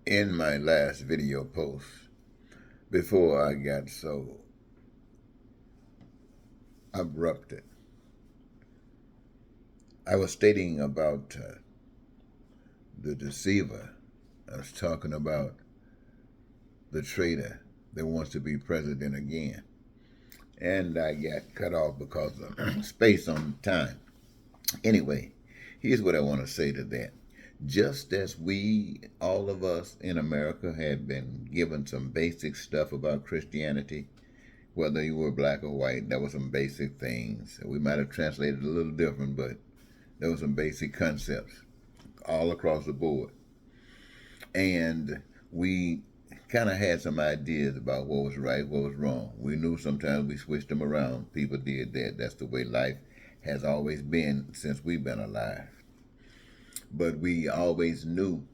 In my last video post, before I got so abrupted, I was stating about the deceiver. I was talking about the traitor that wants to be president again. And I got cut off because of space on time. Anyway, here's what I want to say to that. Just as we, all of us in America, had been given some basic stuff about Christianity, whether you were black or white, there were some basic things. We might have translated a little different, but there were some basic concepts all across the board. And we kind of had some ideas about what was right, what was wrong. We knew sometimes we switched them around. People did that. That's the way life has always been since we've been alive. But we always knew,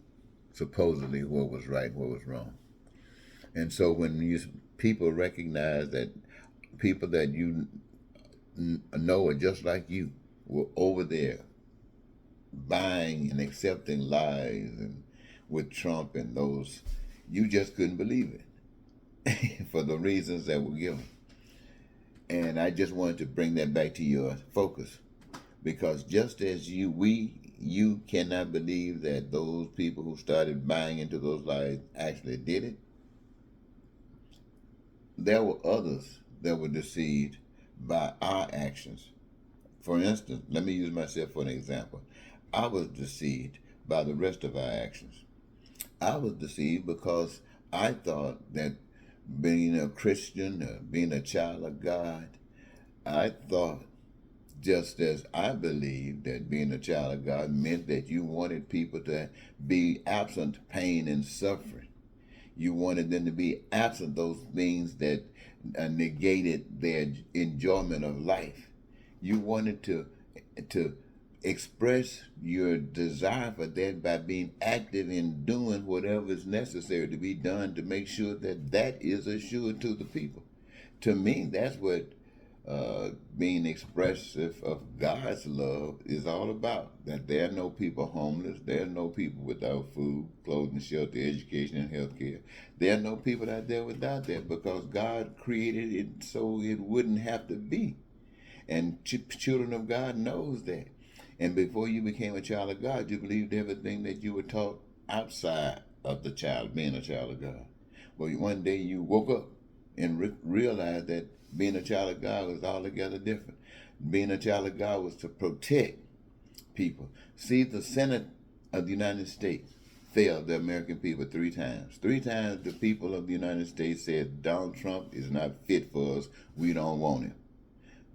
supposedly, what was right, what was wrong. And so when people recognize that people that you know are just like you were over there buying and accepting lies and with Trump and those, you just couldn't believe it for the reasons that were given. And I just wanted to bring that back to your focus, because just as you cannot believe that those people who started buying into those lies actually did it. There were others that were deceived by our actions. For instance, let me use myself for an example. I was deceived by the rest of our actions. I was deceived because I thought that being a Christian, being a child of God, I thought, just as I believed that being a child of God meant that you wanted people to be absent pain and suffering. You wanted them to be absent those things that negated their enjoyment of life. You wanted to express your desire for that by being active in doing whatever is necessary to be done to make sure that that is assured to the people. To me, that's what being expressive of God's love is all about. That there are no people homeless, there are no people without food, clothing, shelter, education, and health care. There are no people out there without that, because God created it so it wouldn't have to be. And children of God knows that. And before you became a child of God, you believed everything that you were taught outside of the child, being a child of God. Well, one day you woke up and realized that being a child of God was altogether different. Being a child of God was to protect people. See, the Senate of the United States failed the American people 3 times. 3 times the people of the United States said Donald Trump is not fit for us. We don't want him.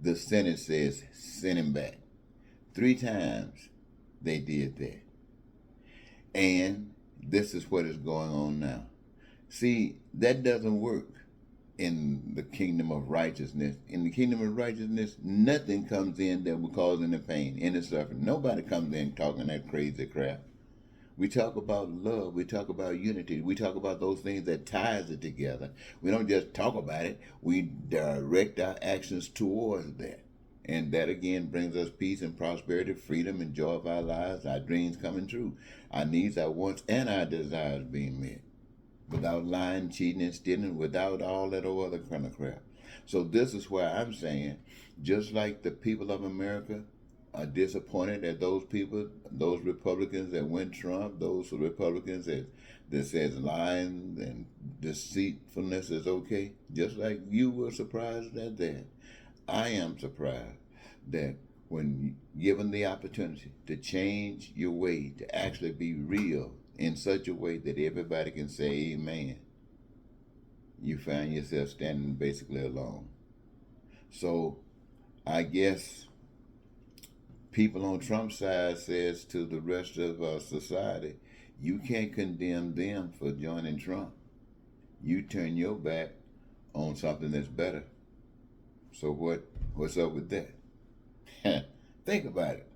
The Senate says send him back. 3 times they did that. And this is what is going on now. See, that doesn't work in the kingdom of righteousness. In the kingdom of righteousness, nothing comes in that will cause any pain, any suffering. Nobody comes in talking that crazy crap. We talk about love. We talk about unity. We talk about those things that ties it together. We don't just talk about it. We direct our actions towards that. And that again brings us peace and prosperity, freedom and joy of our lives, our dreams coming true, our needs, our wants, and our desires being met. Without lying, cheating, and stealing, without all that other kind of crap. So this is why I'm saying, just like the people of America are disappointed at those people, those Republicans that went Trump, those Republicans that says lying and deceitfulness is okay, just like you were surprised at that. I am surprised that when given the opportunity to change your way, to actually be real in such a way that everybody can say amen, you find yourself standing basically alone. So I guess people on Trump's side says to the rest of society, you can't condemn them for joining Trump. You turn your back on something that's better. So what's up with that? Think about it.